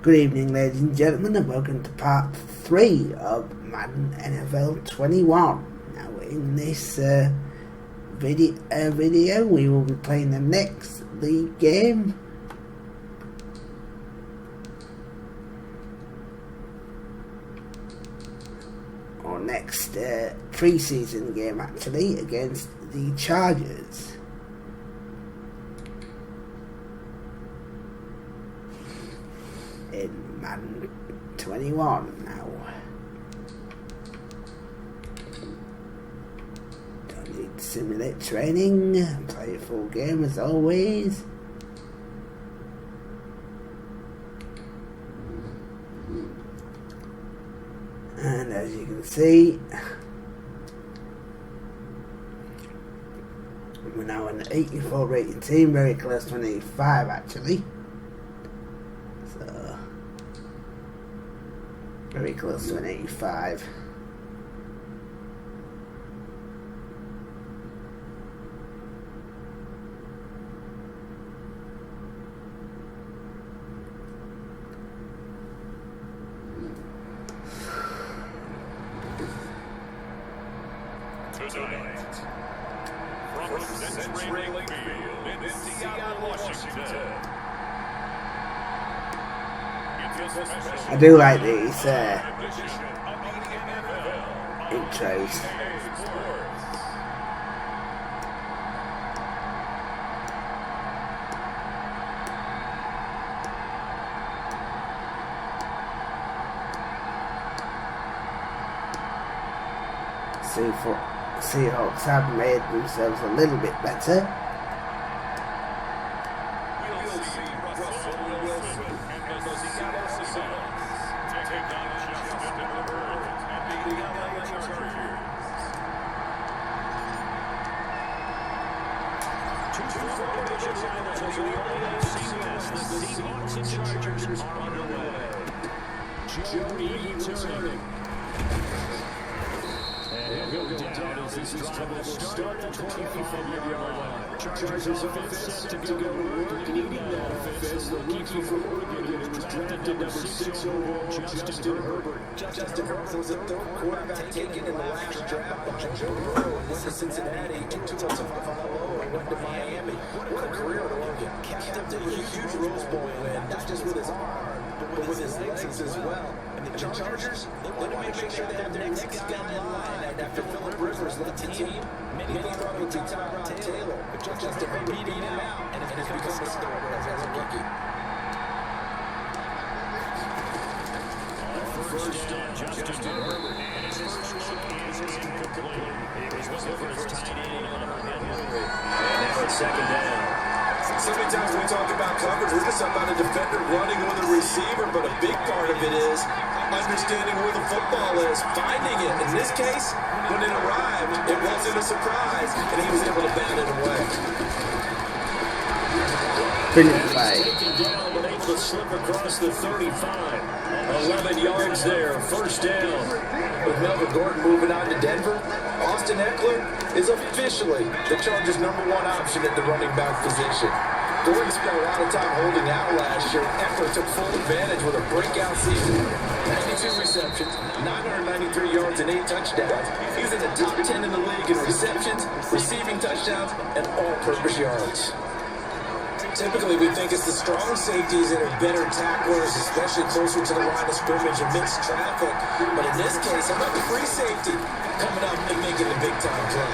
Good evening, ladies and gentlemen, and welcome to part 3 of Madden NFL 21. Now, in this video, we will be playing the next league game. Or next preseason game, actually, against the Chargers. In Madden 21 now. Don't need to simulate training, play a full game as always. And as you can see, we're now an 84 rating team, very close to an 85 actually. So very close to an 85. Tonight, from Century Lake Field in Seattle, Washington. I do like these intros. Seahawks have made themselves a little bit better. Start at 25-yard line. Chargers offense set to go to work, needing that offense. They'll keep you from Oregon. Drafted number 6 overall, Justin Herbert. Justin Herbert was the third quarterback taken in the last draft by Joe Burrow. Went to Cincinnati, took to Buffalo, and went to Miami. What a career to Logan. Capped up to a huge Rose Bowl win, not just with his arm, but with his legs as well. And the Chargers, they want to make sure they have their next guy in line. And after Phillip Rivers left the team, many thought it would be Tyrod Taylor. But Justin Herbert beat him out and has become a starter as a rookie. First on Justin Herbert, and his first look is incomplete. It was looking for his tight end on Henry. And now it's second down. So many times we talk about coverage, we're just about a defender running with a receiver, but a big part of it is understanding where the football is, finding it. In this case, when it arrived, it wasn't a surprise, and he was able to bat it away. Brilliant play. Taken down, but able to slip across the 35. 11 yards there, first down. With Melvin Gordon moving on to Denver, Austin Eckler is officially the Chargers' #1 option at the running back position. Gordon spent a lot of time holding out last year. Eckler took full advantage with a breakout season. 92 receptions, 993 yards, and 8 touchdowns. He's in the top 10 in the league in receptions, receiving touchdowns, and all-purpose yards. Typically, we think it's the strong safeties that are better tacklers, especially closer to the line of scrimmage and mixed traffic. But in this case, how about the free safety coming up and making a big-time play?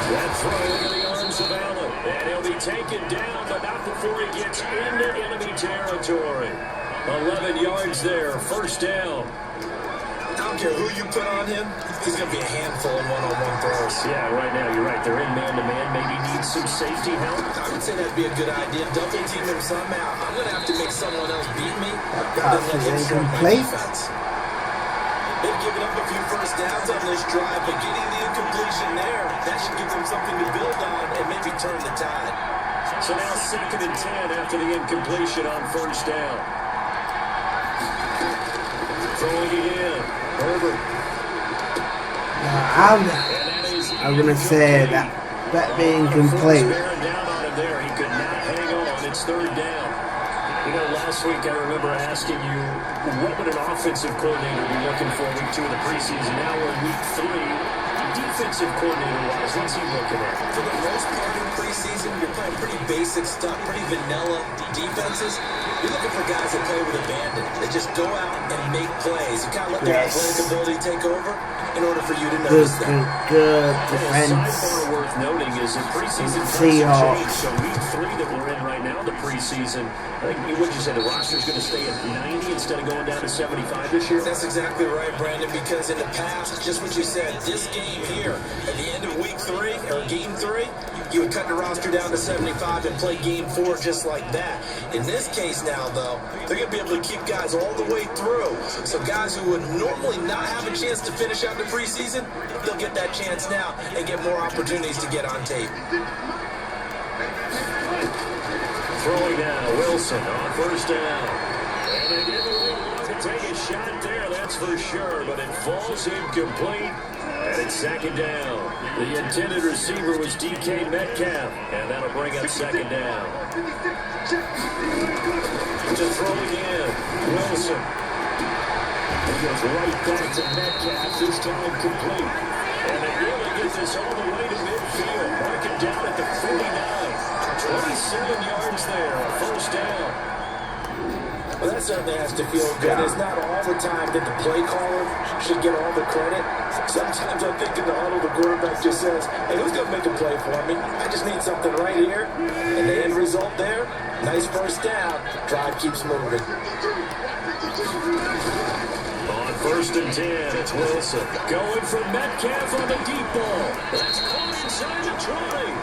That throw into the arms of Allen, and he'll be taken down, but not before he gets into enemy territory. 11 yards there, first down. I don't care who you put on him, he's going to be a handful in one-on-one throws. Yeah, right now, you're right. They're in man-to-man. Maybe need some safety help. I would say that'd be a good idea. Double team him somehow. I'm going to have to make someone else beat me. Pass is incomplete. They've given up a few first downs on this drive, but getting the incompletion there, that should give them something to build on and maybe turn the tide. So now 2nd and 10 after the incompletion on first down. Throwing again. Herbert. I'm going to say that being complete. Down on him there. He could not hang on. It's third down. You know, last week, I remember asking you, what would an offensive coordinator be looking for week 2 of the preseason? Now we're in week 3. Defensive coordinator-wise, what's he looking at? For the most part in preseason, you're playing pretty basic stuff, pretty vanilla defenses. You're looking for guys that play with abandon. They just go out and make plays. You kind of let their athletic ability take over in order for you to notice them. Good A defense. sidebar worth noting is that preseason Seahawks. changed. So week 3 that we're in right now, the preseason, I think, what you say, the roster's going to stay at 90 instead of going down to 75 this year? That's exactly right, Brandon, because in the past, just what you said, this game here, at the end of week 3, or game 3, you would cut the roster down to 75 and play game 4 just like that. In this case now, though, they're going to be able to keep guys all the way through. So guys who would normally not have a chance to finish out the preseason, they'll get that chance now and get more opportunities to get on tape. Throwing now, Wilson on first down. And they didn't really want to take a shot there, that's for sure, but it falls incomplete. And it's second down. The intended receiver was DK Metcalf, and that'll bring up second down. To throw again, Wilson. He goes right back to Metcalf, this time complete. And they really get this all the way to midfield. Mark it down at the 49. 27 yards there, a first down. Well, that certainly has to feel good. It's not all the time that the play caller should get all the credit. Sometimes I think in the huddle, the quarterback just says, hey, who's going to make a play for me? I just need something right here. And the end result there, nice first down. Drive keeps moving. On first and 10, it's Wilson. Going for Metcalf on the deep ball. That's caught inside the 20.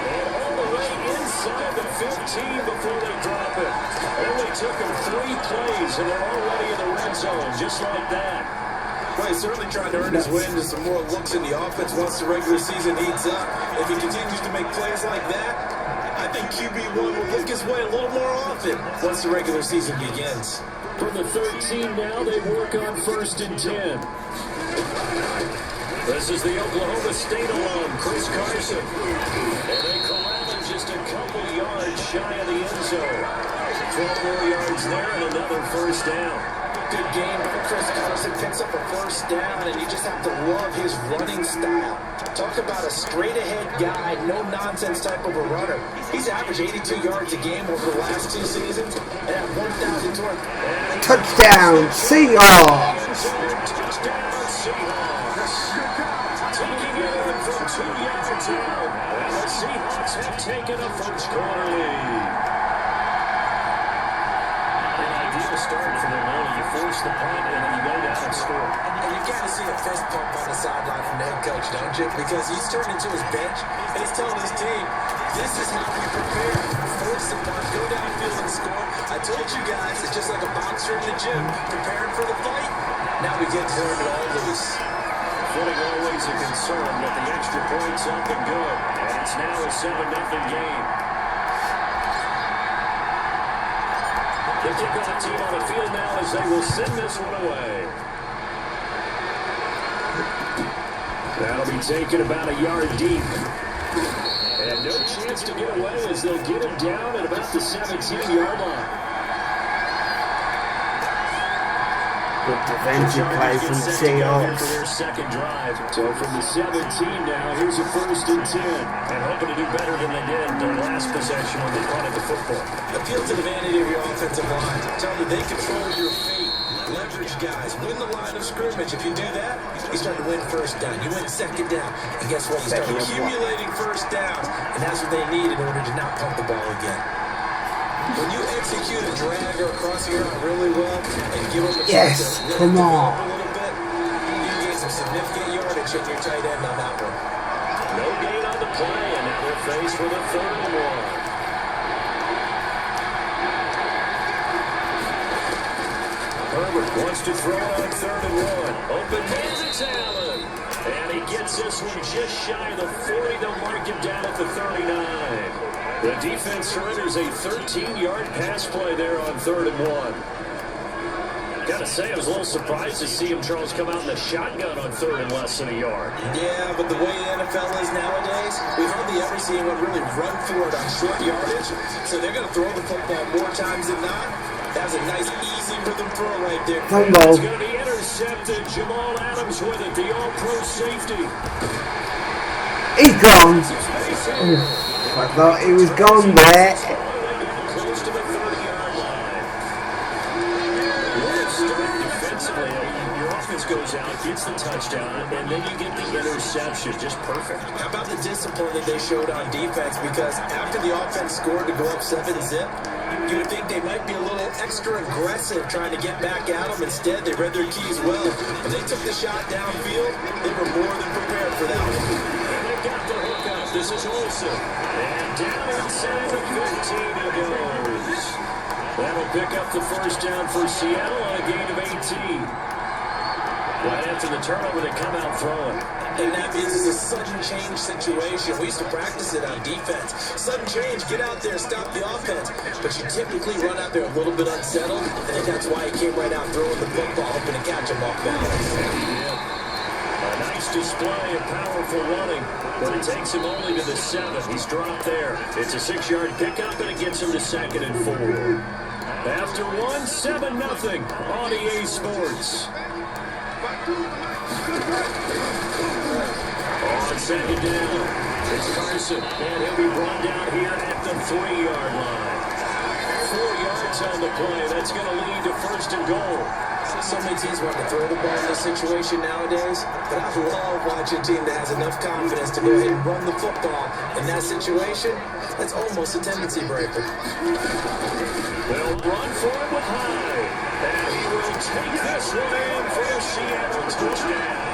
And all the way inside the 15 before they drop it. Only took him 3 plays, and they're already in the red zone, just like that. Well, he's certainly trying to earn his way into some more looks in the offense once the regular season heats up. If he continues to make plays like that, I think QB1 will look his way a little more often once the regular season begins. From the 13 now, they work on first and 10. This is the Oklahoma State alum, Chris Carson. And they corral him just a couple yards shy of the end zone. 12 more yards there and another first down. Good game by Chris Carson, picks up a first down, and you just have to love his running style. Talk about a straight-ahead guy, no-nonsense type of a runner. He's averaged 82 yards a game over the last 2 seasons and at 1,000 Touchdown, Seahawks! Touchdown, Seahawks. Taking it in from 2 yards out. And the Seahawks have taken a first-quarter lead. Start for them early. You force the punt, and then you go down and score. And you got to see a fist pump on the sideline from the head coach, don't you? Because he's turned into his bench, and he's telling his team, this is how we prepare. Force the punt, go downfield and score. I told you guys, it's just like a boxer in the gym, preparing for the fight. Now we get turned it all loose. Footing always a concern, but the extra points up and good. And it's now a 7-0 game. The kickoff team on the field now as they will send this one away. That'll be taken about a yard deep. And no chance to get away as they'll get him down at about the 17-yard line. Good defensive play from the Seahawks. For their second drive. So from the 17 now, here's a first and 10. And hoping to do better than they did their last possession when they punted the football. Appeal to the vanity of your offensive line. Tell them they control your fate. Leverage guys. Win the line of scrimmage. If you do that, you start to win first down. You win second down. And guess what? You start accumulating first downs. And that's what they need in order to not pump the ball again. When you execute a drag or a crossing route really well and give them a chance to come on. a little bit, you can get some significant yardage in your tight end on that one. No gain on the play, and now they're faced with a 3rd and 1. Herbert wants to throw on 3rd and 1. Open man, it's Allen. And he gets this one just shy of the 40. They'll mark him down at the 39. The defense surrenders a 13-yard pass play there on 3rd and 1. Gotta say, I was a little surprised to see him, Charles, come out in the shotgun on 3rd and less than a yard. Yeah, but the way the NFL is nowadays, we hardly ever see anyone really run for it on short yardage. So they're going to throw the football more times than not. That was a nice, easy rhythm throw right there. Fumble. It's going to be intercepted. Jamal Adams with it, the all-pro safety. He's gone. Oof, I thought he was gone there. Close to the 30-yard line. What a start defensively. Your offense goes out, gets the touchdown, and then you get the interception. Just perfect. How about the discipline that they showed on defense? Because after the offense scored to go up 7-zip, you would think they might be a little extra aggressive trying to get back at them. Instead, they read their keys well. When they took the shot downfield, they were more than prepared for that one. Got the hook up. This is Olsen. And down inside the 15 he goes. That'll pick up the first down for Seattle on a gain of 18. Right after the turnover, they come out throwing. And that means it's a sudden change situation. We used to practice it on defense. Sudden change, get out there, stop the offense. But you typically run out there a little bit unsettled, and that's why he came right out throwing the football, hoping to catch him off balance. Yeah. A nice display of powerful running, but it takes him only to the 7. He's dropped there. It's a 6-yard pickup, and it gets him to 2nd and 4. After 1, 7-0 on EA Sports. On 2nd down, it's Carson, and he'll be brought down here at the 3-yard line. 4 yards on the play. That's going to lead to 1st and goal. So many teams want to throw the ball in this situation nowadays, but I love watching a team that has enough confidence to go ahead and run the football. In that situation, that's almost a tendency breaker. They'll run for it with Hyde, and he will take this one in for a Seattle touchdown.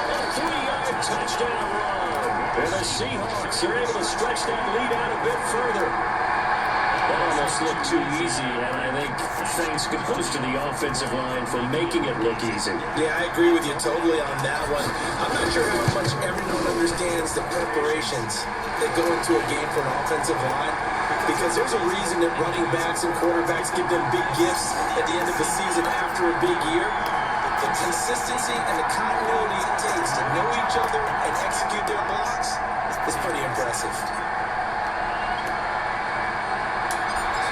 A 3-yard touchdown run, and the Seahawks are able to stretch that lead out a bit further. That almost looked too easy, and I think thanks goes to the offensive line for making it look easy. Yeah, I agree with you totally on that one. I'm not sure how much everyone understands the preparations that go into a game for an offensive line, because there's a reason that running backs and quarterbacks give them big gifts at the end of the season after a big year. The consistency and the continuity it takes to know each other and execute their blocks is pretty impressive.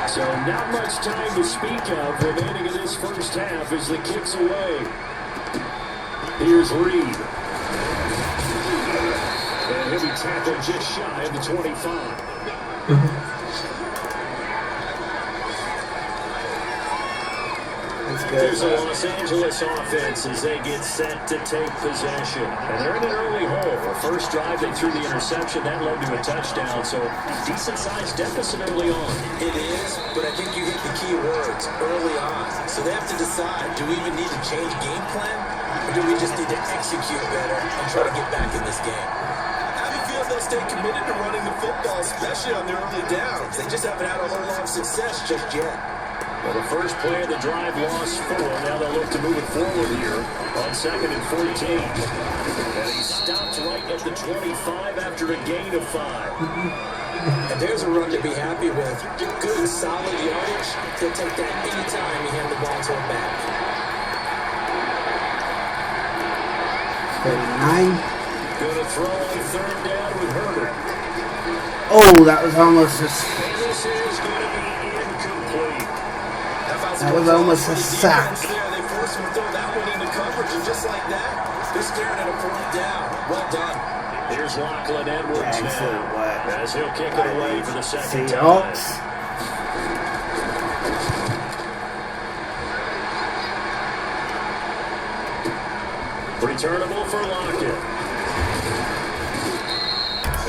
So not much time to speak of remaining in this first half as the kick's away. Here's Reed. And he'll be tackled just shy of the 25. Here's the Los Angeles offense as they get set to take possession. And they're in an early hole. The first drive, they threw the interception. That led to a touchdown. So decent-sized deficit early on. It is, but I think you hit the key words early on. So they have to decide, do we even need to change game plan? Or do we just need to execute better and try to get back in this game? How do you feel they'll stay committed to running the football, especially on their early downs? They just haven't had a whole lot of success just yet. Well, the first play of the drive lost 4. Now they'll look to move it forward here on 2nd and 14. And he stops right at the 25 after a gain of 5. And there's a run to be happy with. Good, solid yardage. He'll take that anytime he hand the ball to him back. 39. Going to throw on 3rd down with Herbert. Oh, that was almost a... And this is going to be incomplete. That was almost a sack. They forced him to throw that one into coverage, and just like that, they're staring at a 4th down. Well done. Here's Lachlan Edwards now, as he'll kick it away for the 2nd Seahawks. time. Returnable for Lockett.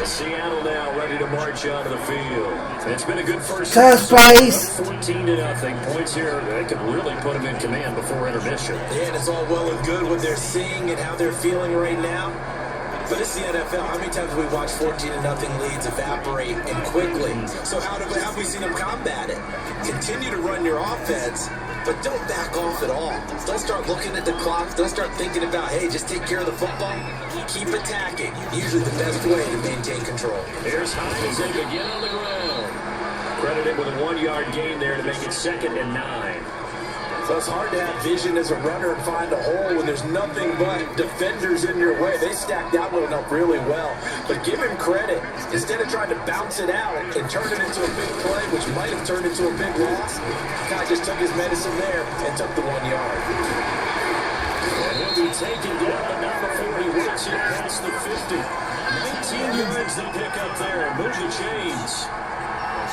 Seattle now ready to march onto the field. It's been a good first place. 14-0. Points here that could really put them in command before intermission. Yeah, and it's all well and good what they're seeing and how they're feeling right now. But it's the NFL. How many times have we watched 14-0 leads evaporate and quickly? So how have we seen them combat it? Continue to run your offense, but don't back off at all. Don't start looking at the clock. Don't start thinking about, hey, just take care of the football. Keep attacking. Usually the best way to maintain control. Here's Hyde as they begin on the ground. Credited with a 1-yard gain there to make it 2nd and 9. So it's hard to have vision as a runner and find a hole when there's nothing but defenders in your way. They stacked that one up really well. But give him credit. Instead of trying to bounce it out and turn it into a big play, which might have turned into a big loss, guy just took his medicine there and took the 1 yard. And he'll be taken down, but not before he works it past the 50. 19 yards they pick up there. Move the chains.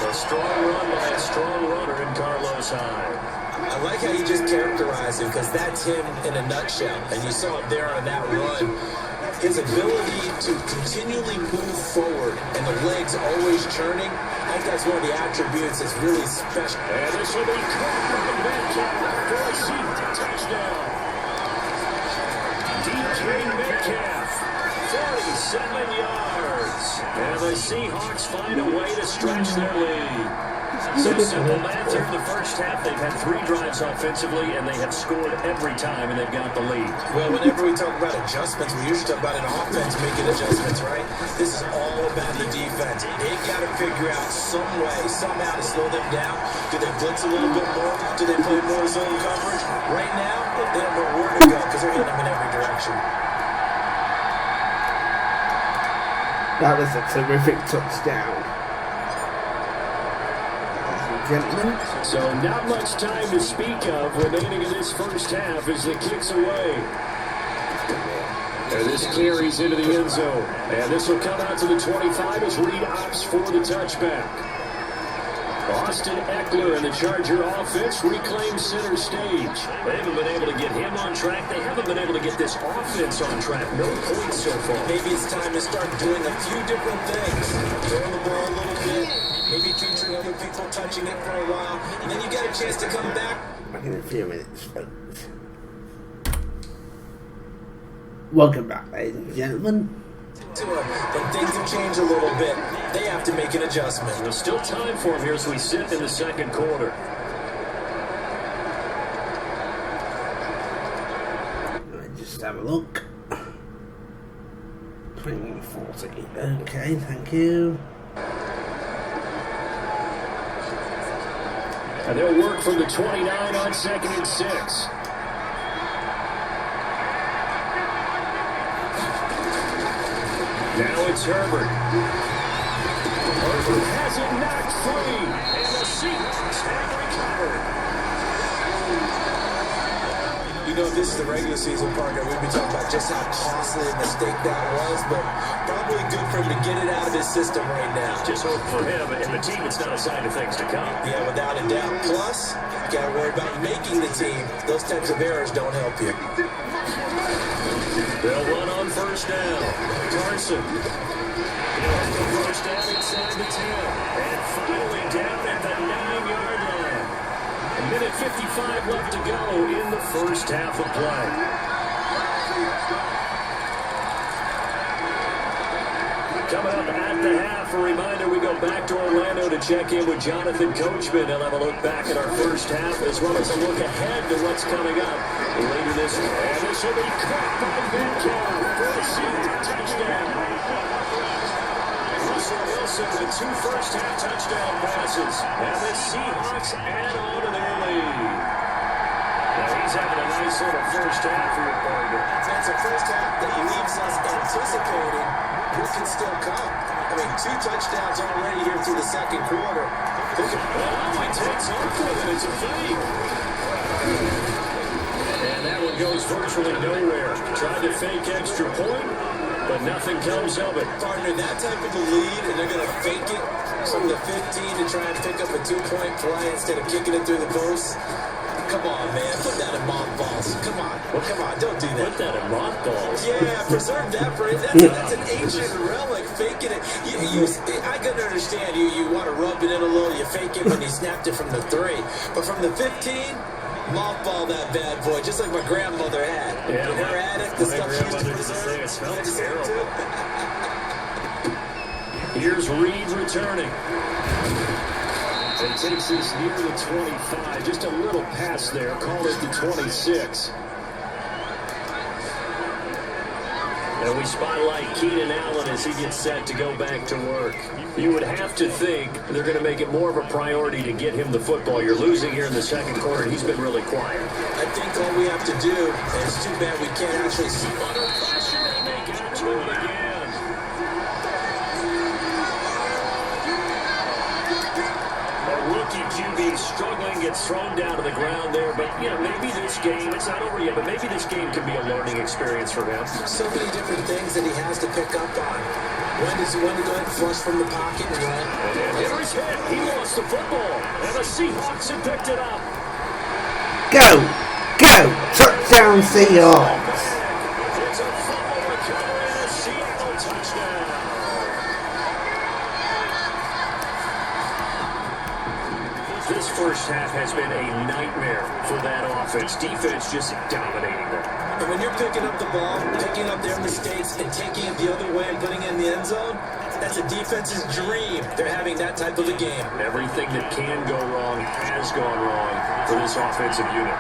A strong run by a strong runner in Carlos Hyde. I like how you just characterized him, because that's him in a nutshell. And you saw him there on that run. His ability to continually move forward and the legs always churning, I think that's one of the attributes that's really special. And this will be caught by Metcalf for a seat touchdown. DK Metcalf, 47 yards. And the Seahawks find a way to stretch their lead. So simple math here in the first half. They've had 3 drives offensively, and they have scored every time, and they've got the lead. Well, whenever we talk about adjustments, we usually talk about an offense making adjustments, right? This is all about the defense. They got to figure out some way, somehow to slow them down. Do they blitz a little bit more? Do they play more zone coverage? Right now, they don't know where to go because they're hitting them in every direction. That was a terrific touchdown. Gentlemen. So not much time to speak of remaining in this first half as the kick's away. And this carries into the end zone. And this will come out to the 25 as Reed opts for the touchback. Austin Eckler and the Charger offense reclaim center stage. They haven't been able to get him on track. They haven't been able to get this offense on track. No points so far. Maybe it's time to start doing a few different things. Throwing the ball a little bit. Maybe featuring other people touching it for a while. And then you get a chance to come back. Back in a few minutes, folks. Welcome back, ladies and gentlemen. To him, and things have changed a little bit. They have to make an adjustment. There's still time for him here as we sit in the second quarter. Just have a look. 2040. Okay, thank you. And they'll work from the 29 on 2nd and 6. Now it's Herbert. Herbert has it knocked free. And the Seahawks have recovered. You know, if this is the regular season, partner, we'd be talking about just how costly a mistake that was, but probably good for him to get it out of his system right now. Just hope for him and the team it's not a sign of things to come. Yeah, without a doubt. Plus, you got to worry about making the team. Those types of errors don't help you. They'll run on first down. Carson. First down inside the 10. And finally down at the 9-yard line. A minute 55 left to go in the first half of play. Coming up at the half, a reminder we go back to Orlando to check in with Jonathan Coachman. He'll have a look back at our first half as well as a look ahead to what's coming up later this year. And this will be caught by Metcalf for a touchdown. Russell Wilson with 2 first-half touchdown passes. And the Seahawks add on to their lead. Now he's having a nice little first half for your partner. It's a first half that leaves us anticipating what can still come. I mean, 2 touchdowns already here through the second quarter. He takes off with it. It's a fake. And that one goes virtually nowhere. Tried to fake extra point, but nothing comes of it. Partner, that type of a lead, and they're going to fake it from the 15 to try and pick up a 2-point play instead of kicking it through the post. Come on, man. Put that in mothballs. Come on. Well, come on. Don't do that. Put that in mothballs. Yeah, preserve that for it. That's an ancient relic. Faking it. I can understand you want to rub it in a little. You fake it when you snapped it from the 3. But from the 15, mothball that bad boy, just like my grandmother had. Yeah, in her attic, the stuff she used to preserve. It smells terrible. Here's Reed returning. It takes us near the 25. Just a little pass there. Call it the 26. And we spotlight Keenan Allen as he gets set to go back to work. You would have to think they're going to make it more of a priority to get him the football. You're losing here in the second quarter, and he's been really quiet. I think all we have to do, and it's too bad we can't actually see. Under pressure, and they get to it again. Rookie QB struggling, gets thrown down to the ground there, but maybe this game, it's not over yet, but maybe this game can be a learning experience for him. So many different things that he has to pick up on. When does he want to go ahead and flush from the pocket and run? And here's hit. He lost the football, and the Seahawks have picked it up. Go! Touchdown Seahawks! It's a fumble recovery and a Seattle touchdown. This first half has been a nightmare for that offense. Defense just dominating them. And when you're picking up the ball, picking up their mistakes, and taking it the other way and putting it in the end zone, that's a defense's dream. They're having that type of a game. Everything that can go wrong has gone wrong for this offensive unit.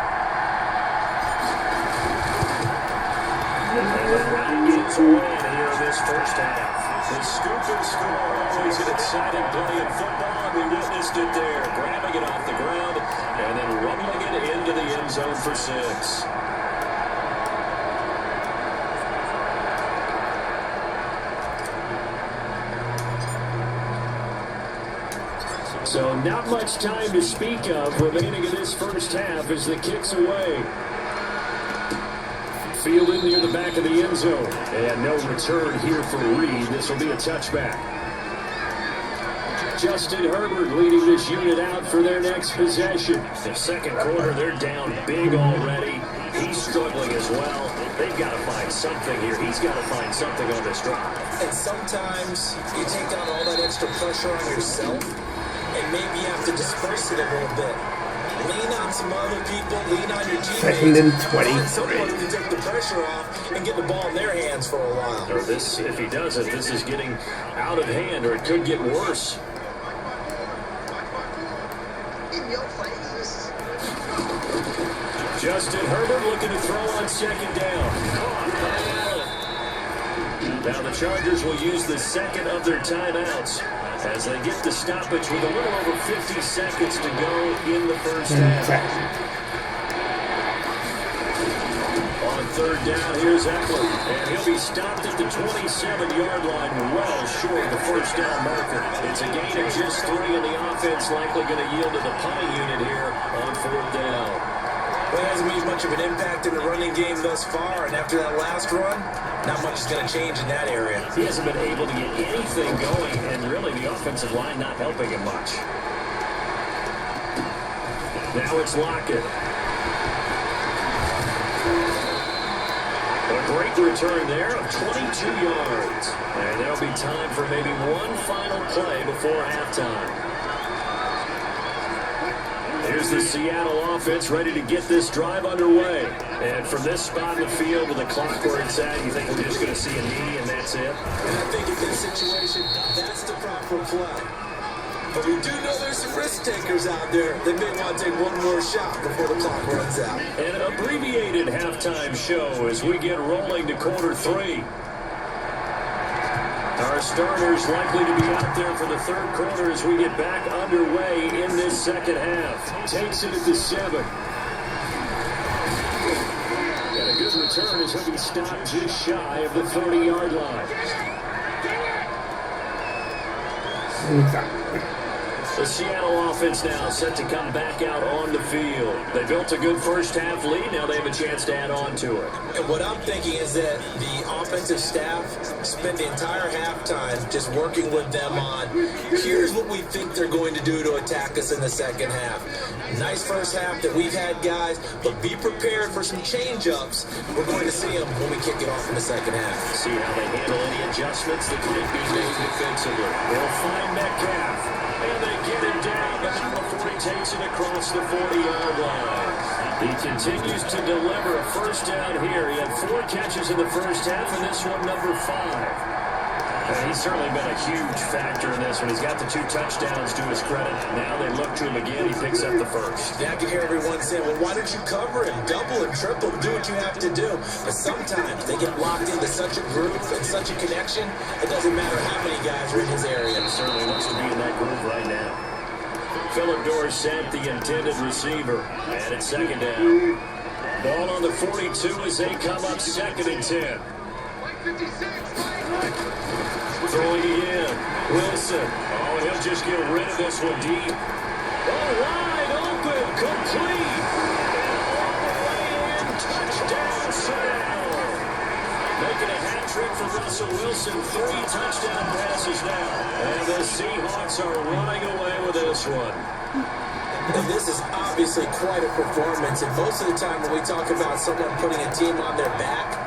And the Brown games a win here in this first half. The scoop and score, always an exciting play in football, and we witnessed it there. Grabbing it off the ground and then rumbling it into the end zone for 6. So not much time to speak of remaining in this first half as the kick's away. Fielded near the back of the end zone. And no return here for Reed. This will be a touchback. Justin Herbert leading this unit out for their next possession. The second quarter, they're down big already. He's struggling as well. They've got to find something here. He's got to find something on this drive. And sometimes you take on all that extra pressure on yourself, and maybe you have to disperse it a little bit. Lean on some other people, lean on your teammates. Second and 23. Find someone who can take the pressure off and get the ball in their hands for a while. Or this, if he doesn't, this is getting out of hand, or it could get worse. Justin Herbert looking to throw on second down. Now the Chargers will use the second of their timeouts as they get the stoppage with a little over 50 seconds to go in the first half. On third down, here's Eckler, and he'll be stopped at the 27-yard line, well short of the first down marker. It's a gain of just 3, and the offense likely going to yield to the punting unit here on fourth down. Well, it hasn't made much of an impact in the running game thus far, and after that last run, not much is going to change in that area. He hasn't been able to get anything going, and really the offensive line not helping him much. Now it's Lockett. A great return there of 22 yards. And there'll be time for maybe one final play before halftime. Here's the Seattle offense ready to get this drive underway. And from this spot in the field with the clock where it's at, you think we're just going to see a knee and that's it? And I think in this situation, that's the proper play. But we do know there's some risk takers out there that may want to take one more shot before the clock runs out. And an abbreviated halftime show as we get rolling to quarter 3. Our starters likely to be out there for the third quarter as we get back underway in this second half. Takes it at the 7. Got a good return as he'll be stopped just shy of the 30-yard line. The Seattle offense now set to come back out on the field. They built a good first half lead. Now they have a chance to add on to it. And what I'm thinking is that the offensive staff spent the entire halftime just working with them on, here's what we think they're going to do to attack us in the second half. Nice first half that we've had, guys, but be prepared for some change-ups. We're going to see them when we kick it off in the second half. See how they handle any adjustments that might be made defensively. They'll find Metcalf. And they get him down, but not before he takes it across the 40-yard line. He continues to deliver a first down here. He had 4 catches in the first half, and this one number 5. And he's certainly been a huge factor in this one. He's got the 2 touchdowns to his credit. Now they look to him again. He picks up the first. Yeah, I can hear everyone saying, well, why don't you cover him? Double and triple, do what you have to do. But sometimes they get locked into such a groove and such a connection, it doesn't matter how many guys are in his area. He certainly looks to be in that groove right now. Phillip Dorsett, the intended receiver. And it's second down. Ball on the 42 as they come up 2nd and 10. Throwing again. Wilson. Oh, he'll just get rid of this one deep. Oh, wide open. Complete. And all the way in. Touchdown, Seattle. Making a hat trick for Russell Wilson. 3 touchdown passes now. And the Seahawks are running away with this one. And this is obviously quite a performance. And most of the time when we talk about someone putting a team on their back,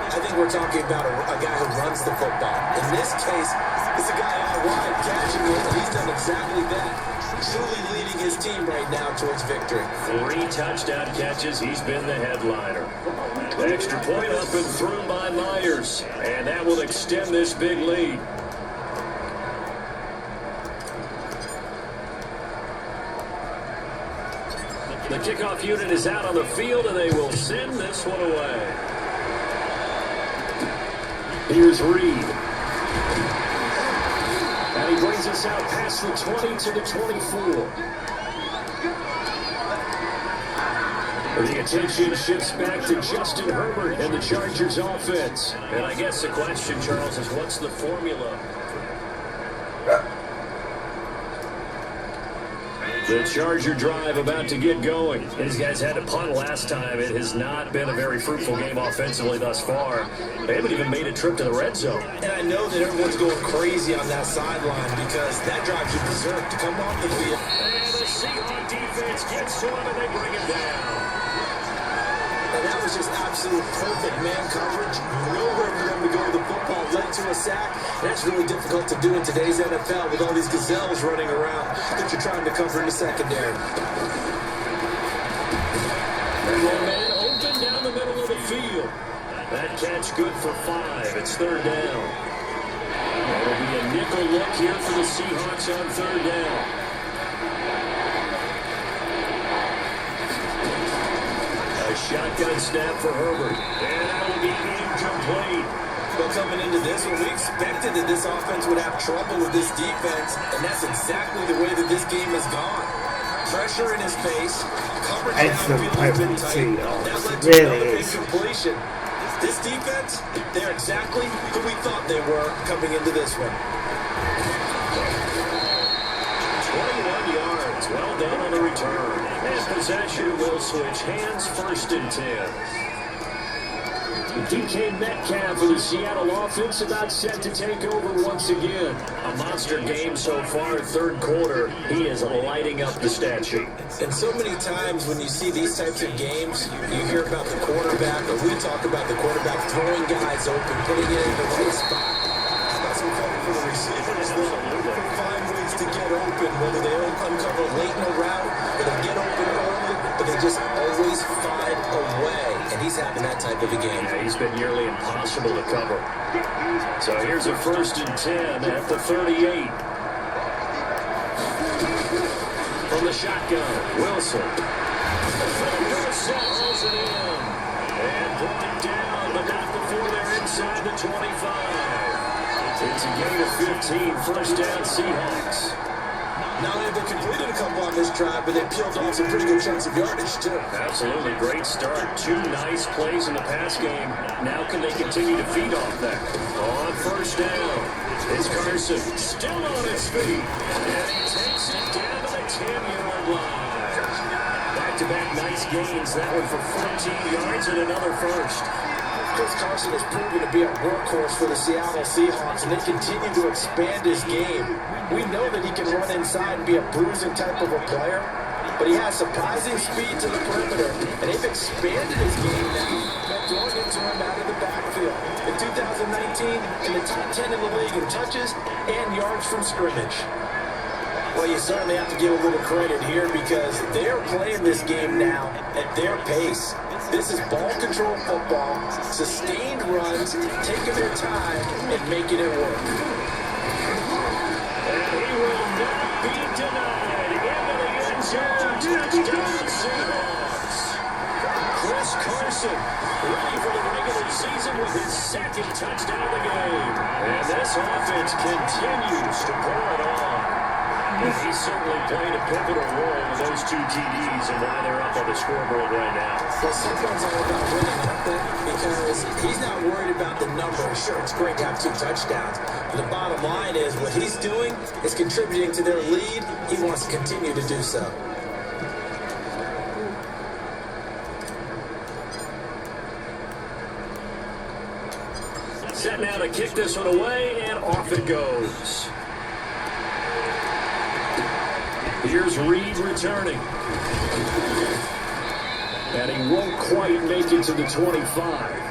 I think we're talking about a guy who runs the football. In this case, it's a guy out wide catching it, and he's done exactly that. Truly leading his team right now towards victory. 3 touchdown catches. He's been the headliner. Extra point up and through by Myers. And that will extend this big lead. The kickoff unit is out on the field, and they will send this one away. Here's Reed. And he brings us out past the 20 to the 24. The attention shifts back to Justin Herbert and the Chargers offense. And I guess the question, Charles, is what's the formula? The Charger drive about to get going. These guys had to punt last time. It has not been a very fruitful game offensively thus far. They haven't even made a trip to the red zone. And I know that everyone's going crazy on that sideline because that drives you berserk to come off the field. And the Seahawks defense gets to him and they bring him down. And that was just absolute perfect man coverage. Nowhere for them to go with the football. Led to a sack. That's really difficult to do in today's NFL with all these gazelles running around that you're trying to cover in the secondary. And one man open down the middle of the field. That catch good for 5. It's 3rd down. It'll be a nickel look here for the Seahawks on 3rd down. Shotgun snap for Herbert. And that will be incomplete. Well, coming into this one, we expected that this offense would have trouble with this defense, and that's exactly the way that this game has gone. Pressure in his face, coverage downfield has been tight. That led to another big completion. This defense, they're exactly who we thought they were coming into this one. 21 yards. Well done on the return. And possession will switch hands, 1st and 10. DK Metcalf for the Seattle offense about set to take over once again. A monster game so far, 3rd quarter. He is lighting up the stat sheet. And so many times when you see these types of games, you hear about the quarterback, or we talk about the quarterback throwing guys open, putting it in the right spot. That's some credit for the receivers. They'll find ways to get open, whether they uncover late in the route, or they get open early, but they just always find a way. And he's having that type of a game. Yeah, he's been nearly impossible to cover. So here's a 1st and 10 at the 38. From the shotgun, Wilson. Dorsett rolls it in. And brought down, but not before they're inside the 25. It's a gain of 15, 1st down Seahawks. Not only have they completed a couple on this drive, but they peeled off some pretty good chunks of yardage, too. Absolutely. Great start. 2 nice plays in the pass game. Now can they continue to feed off that? On 1st down, it's Carson. Still on his feet. And he takes it down to the 10-yard line. Back-to-back nice gains. That one for 14 yards and another 1st. Chris Carson has proven to be a workhorse for the Seattle Seahawks, and they continue to expand his game. We know that he can run inside and be a bruising type of a player, but he has surprising speed to the perimeter, and they've expanded his game now by throwing it to him out of the backfield. In 2019, in the top 10 in the league in touches and yards from scrimmage. Well, you certainly have to give a little credit here because they're playing this game now at their pace. This is ball control football, sustained runs, taking their time and making it work. And he will not be denied into the end zone. Touchdown Seahawks. Chris Carson ready for the regular season with his second touchdown of the game. And this offense continues to pour it on. And he's certainly played a pivotal role in those 2 TDs and why they're up on the scoreboard right now. Well, sometimes all about winning, aren't they? Because he's not worried about the number. Sure, it's great to have 2 touchdowns. But the bottom line is what he's doing is contributing to their lead. He wants to continue to do so. Set now to kick this one away, and off it goes. Here's Reed returning. And he won't quite make it to the 25.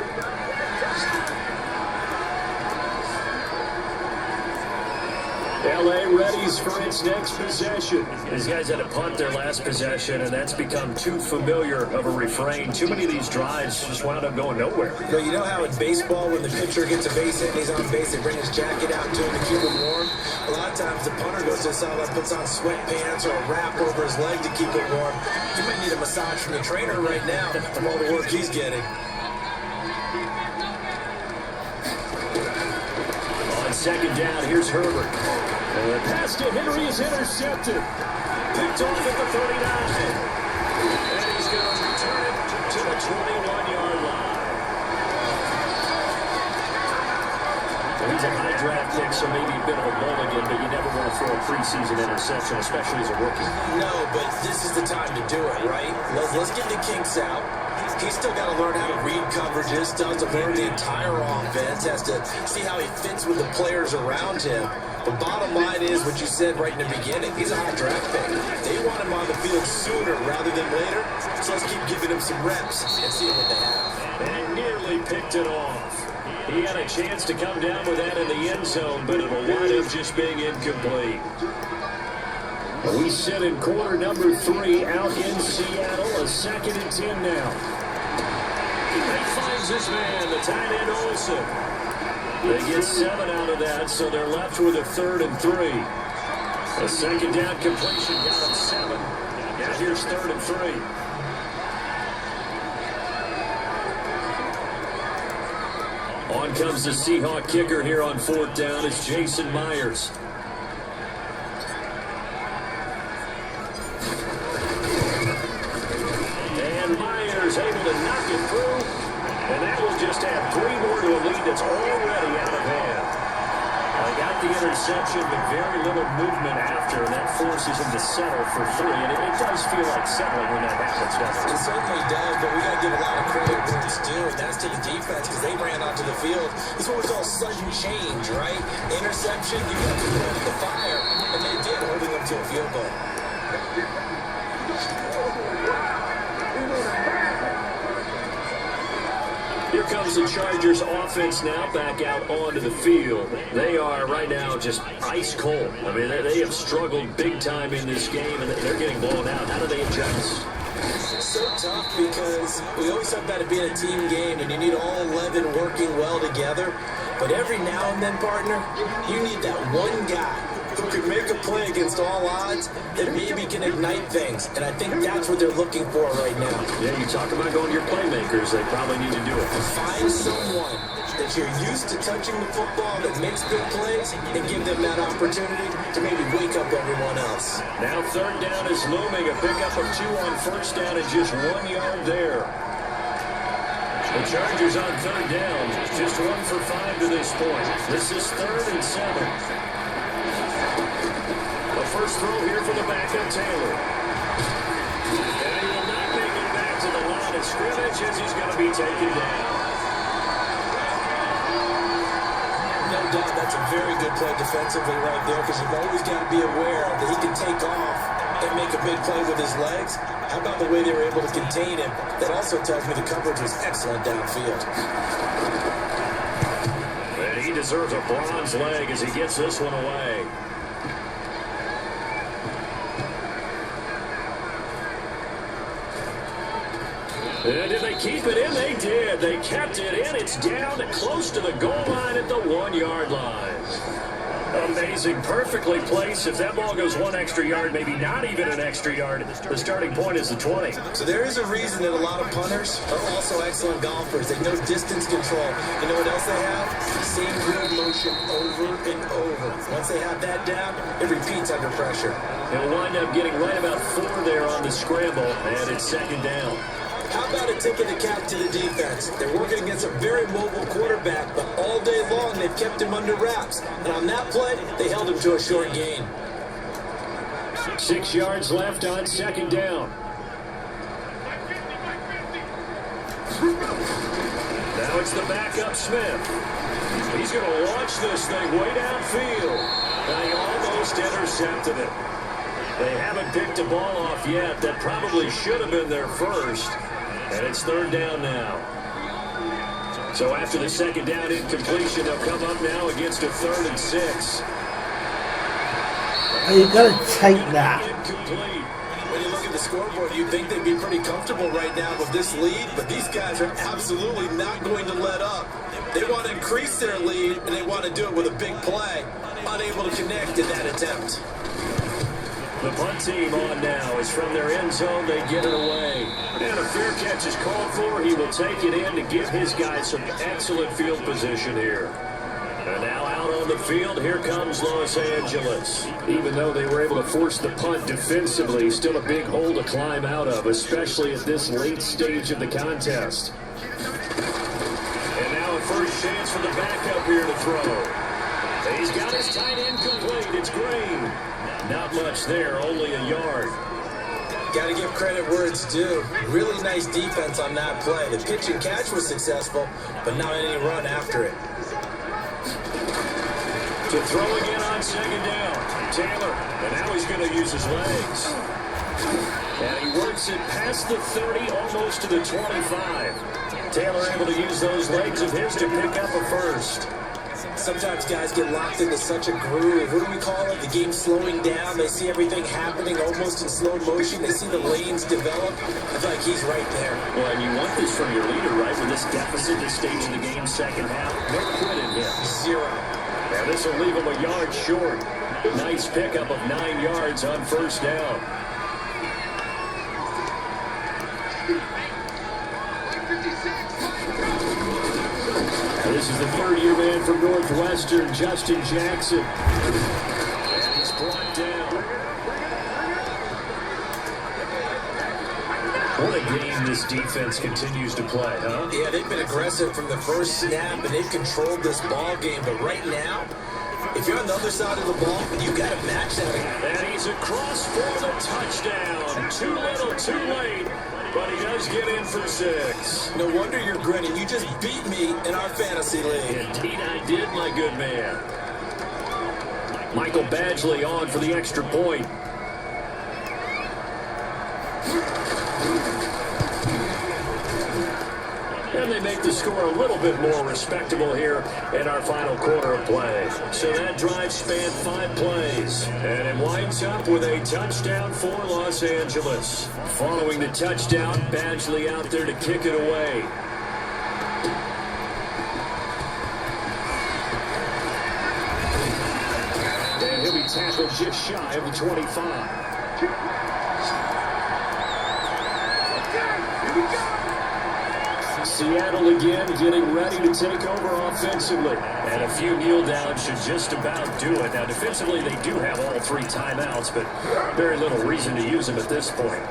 L.A. readies for its next possession. These guys had to punt their last possession, and that's become too familiar of a refrain. Too many of these drives just wound up going nowhere. But you know how in baseball, when the pitcher gets a base hit and he's on base, they bring his jacket out to him to keep him warm? A lot of times the punter goes to the sideline, puts on sweatpants or a wrap over his leg to keep it warm. He might need a massage from the trainer right now from all the work he's getting. On second down, here's Herbert. And the pass to Henry is intercepted. Picked off at the 39. And he's going to return it to the 21-yard line. Well, he's a high draft pick, so maybe a bit of a mulligan, but you never want to throw a preseason interception, especially as a rookie. No, but this is the time to do it, right? Let's get the kinks out. He's still got to learn how to read coverages, still has to learn the entire offense, has to see how he fits with the players around him. The bottom line is what you said right in the beginning. He's a high draft pick. They want him on the field sooner rather than later, so let's keep giving him some reps and see what they have. And nearly picked it off. He had a chance to come down with that in the end zone, but it will wind up just being incomplete. We sit in quarter number 3 out in Seattle, a 2nd and 10 now. He finds his man, the tight end Olsen. They get 7 out of that, so they're left with a 3rd and 3. A second down completion down at 7. Now here's 3rd and 3. On comes the Seahawk kicker here on 4th down. It's Jason Myers. And Myers able to knock it through. And that will just add 3 more to a lead that's already out of hand. I got the interception, but very little movement after, and that forces him to settle for 3. And it does feel like settling when that happens, doesn't it? It certainly does, but we got to give a lot of credit where it's due, and that's to the defense because they ran onto the field. It's what we call sudden change, right? Interception, you got to put the fire, and they did, holding them to a field goal. Here comes the Chargers offense now back out onto the field. They are right now just ice cold. I mean, they have struggled big time in this game, and they're getting blown out. How do they adjust? So tough because we always talk about it being a team game, and you need all 11 working well together. But every now and then, partner, you need that one guy who can make a play against all odds that maybe can ignite things. And I think that's what they're looking for right now. Yeah, you talk about going to your playmakers. They probably need to do it. Find someone that you're used to touching the football that makes big plays and give them that opportunity to maybe wake up everyone else. Now 3rd down is looming. A pickup of 2 on 1st down and just 1 yard there. The Chargers on 3rd down. Just 1 for 5 to this point. This is 3rd and 7. The first throw here for the backup, Taylor. And he will not make it back to the line of scrimmage as he's going to be taken down. No doubt that's a very good play defensively right there because you've always got to be aware that he can take off and make a big play with his legs. How about the way they were able to contain him? That also tells me the coverage was excellent downfield. And he deserves a bronze leg as he gets this one away. And did they keep it in? They did. They kept it in. It's down close to the goal line at the 1-yard line. Amazing. Perfectly placed. If that ball goes 1 extra yard, maybe not even an extra yard, the starting point is the 20. So there is a reason that a lot of punters are also excellent golfers. They know distance control. You know what else they have? Same drill motion over and over. Once they have that down, it repeats under pressure. He'll wind up getting right about 4 there on the scramble, and it's 2nd down. How about a tip of the cap to the defense? They're working against a very mobile quarterback, but all day long they've kept him under wraps. And on that play, they held him to a short gain. 6 yards left on 2nd down. Now it's the backup Smith. He's going to launch this thing way downfield. And he almost intercepted it. They haven't picked a ball off yet. That probably should have been their first. And it's 3rd down now. So after the 2nd down incompletion, they'll come up now against a 3rd and 6. You've got to take that. Incomplete. When you look at the scoreboard, you'd think they'd be pretty comfortable right now with this lead, but these guys are absolutely not going to let up. They want to increase their lead, and they want to do it with a big play. Unable to connect in that attempt. The punt team on now is from their end zone. They get it away. And a fair catch is called for. He will take it in to give his guys some excellent field position here. And now out on the field, here comes Los Angeles. Even though they were able to force the punt defensively, still a big hole to climb out of, especially at this late stage of the contest. And now a first chance for the backup here to throw. He's got his tight end complete. It's Green. Not much there, only a yard. Got to give credit where it's due. Really nice defense on that play. The pitch and catch was successful, but not any run after it. To throw again on 2nd down. Taylor, and now he's going to use his legs. And he works it past the 30, almost to the 25. Taylor able to use those legs of his to pick up a first. Sometimes guys get locked into such a groove. What do we call it? The game slowing down. They see everything happening almost in slow motion. They see the lanes develop. I feel like he's right there. Well, and you want this from your leader, right? With this deficit, this stage of the game, 2nd half. No quit in him. 0. Now this will leave him a yard short. Nice pickup of 9 yards on 1st down. This is the 3rd-year man from Northwestern, Justin Jackson. And he's brought down. What a game this defense continues to play, huh? Yeah, they've been aggressive from the first snap, and they've controlled this ball game. But right now, if you're on the other side of the ball, you got to match that. And he's across for the touchdown. Too little, too late. But he does get in for 6. No wonder you're grinning. You just beat me in our fantasy league. Indeed I did, my good man. Michael Badgley on for the extra point. And they make the score a little bit more respectable here in our final quarter of play. So that drive spanned 5 plays. And it winds up with a touchdown for Los Angeles. Following the touchdown, Badgley out there to kick it away. And he'll be tackled just shy of the 25. Seattle again getting ready to take over offensively. And a few kneel downs should just about do it. Now defensively they do have all 3 timeouts, but very little reason to use them at this point.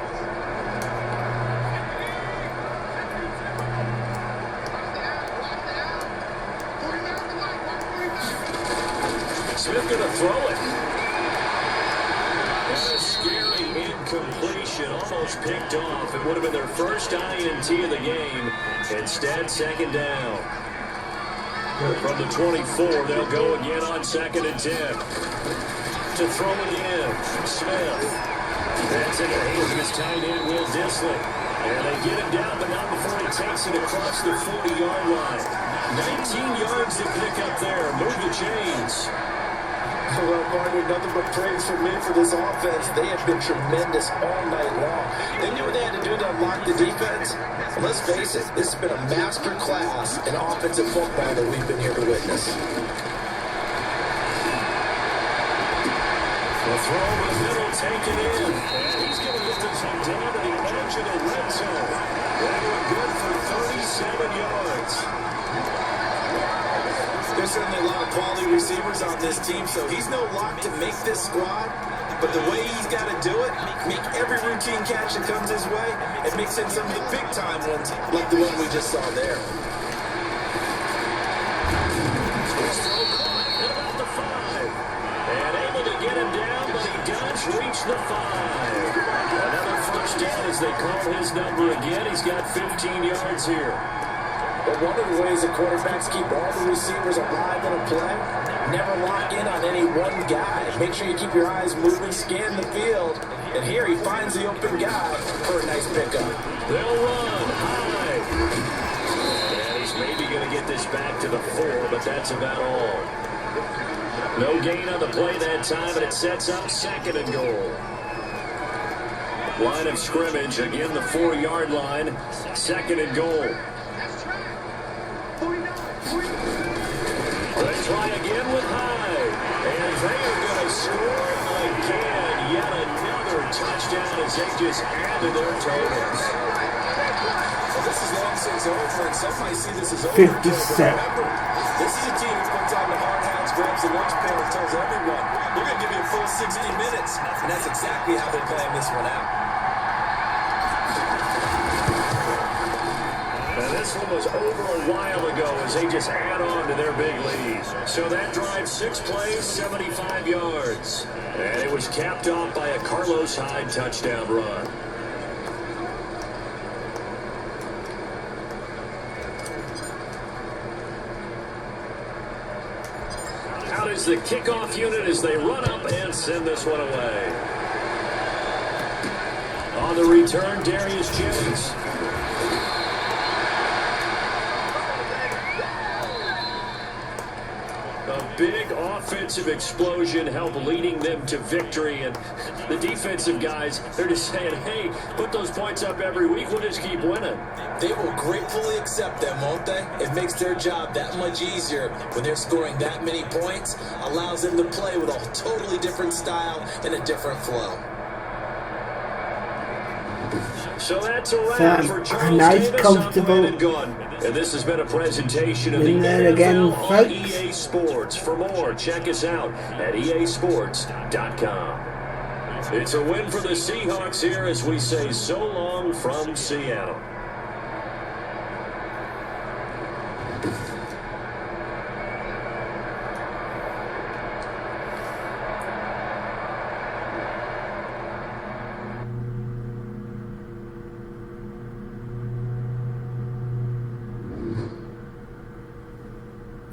Smith gonna throw it. And a scary incompletion, almost picked off. It would have been their first INT of the game. Instead, 2nd down. From the 24, they'll go again on 2nd and 10. To throw again, Smith. That's in the hands of his tight end, Will Dissly. And they get him down, but not before he takes it across the 40-yard line. 19 yards to pick up there. Move the chains. Well, Martin, nothing but praise from me for this offense. They have been tremendous all night long. They knew what they had to do to unlock the defense. And let's face it, this has been a master class in offensive football that we've been here to witness. The throw over the middle, taken in. And he's going to get this one down to the edge of the red zone. They were good for 37 yards. There's certainly a lot of quality receivers on this team, so he's no lock to make this squad. But the way he's got to do it, make every routine catch that comes his way, and mix in some of the big-time ones, like the one we just saw there. His throw caught at about the 5. And able to get him down, but he does reach the 5. Another first down as they call his number again. He's got 15 yards here. But one of the ways that quarterbacks keep all the receivers alive in a play, never lock in on any one guy. Make sure you keep your eyes moving, scan the field. And here he finds the open guy for a nice pickup. They'll run high. And he's maybe going to get this back to the 4, but that's about all. No gain on the play that time, and it sets up 2nd and goal. Line of scrimmage, again the 4-yard line. 2nd and goal. They try again with Hyde. And they are going to score again. Yet another touchdown as they just add to their totals. Well, this is long since over, and some might see this as over. 57. Remember, this is a team that puts on the hard hats, grabs the lunch pail, and tells everyone, we're going to give you a full 60 minutes. And that's exactly how they're playing this one out. This one was over a while ago as they just add on to their big lead. So that drive, 6 plays, 75 yards. And it was capped off by a Carlos Hyde touchdown run. Out is the kickoff unit as they run up and send this one away. On the return, Darius Jennings. Big offensive explosion helped leading them to victory, and the defensive guys, they're just saying, hey, put those points up every week, we'll just keep winning. They will gratefully accept them, won't they? It makes their job that much easier when they're scoring that many points, allows them to play with a totally different style and a different flow. So that's a wrap for Charles nice, Davis, comfortable. And this has been a presentation of the Win there NFL again, on folks. EA Sports. For more, check us out at easports.com. It's a win for the Seahawks here as we say so long from Seattle.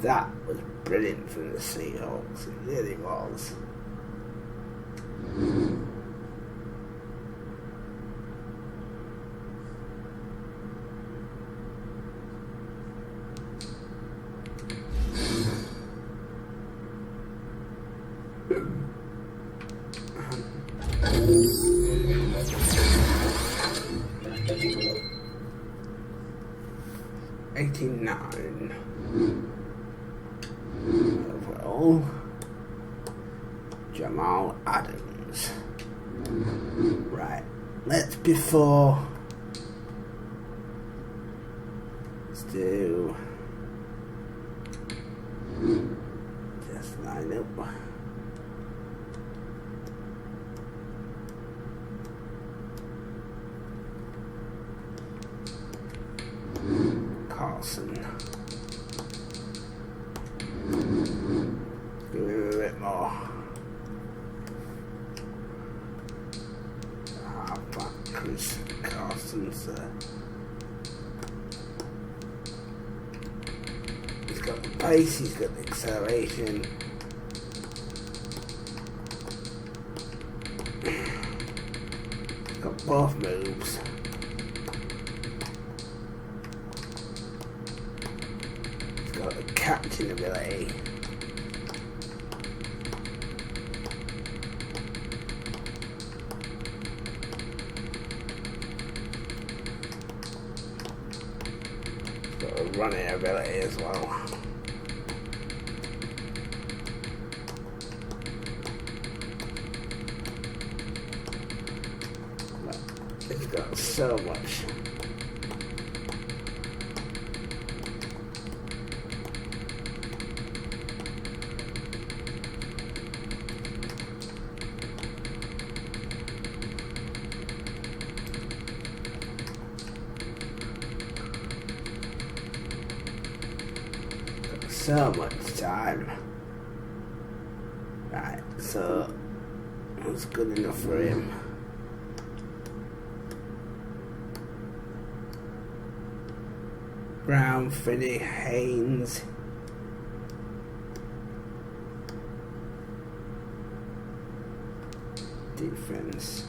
That was brilliant from the Seahawks. It really was. $89 overall. Jamal Adams. Right, let's do just line up. Carson. Give him a bit more. Halfback Chris Carson's there. He's got the pace, he's got the acceleration. He's got both moves. He's got the catching ability. running ability as well. But it's got so much. So much time. Right, so that's good enough for him. Brown, Finney, Haynes. Defense.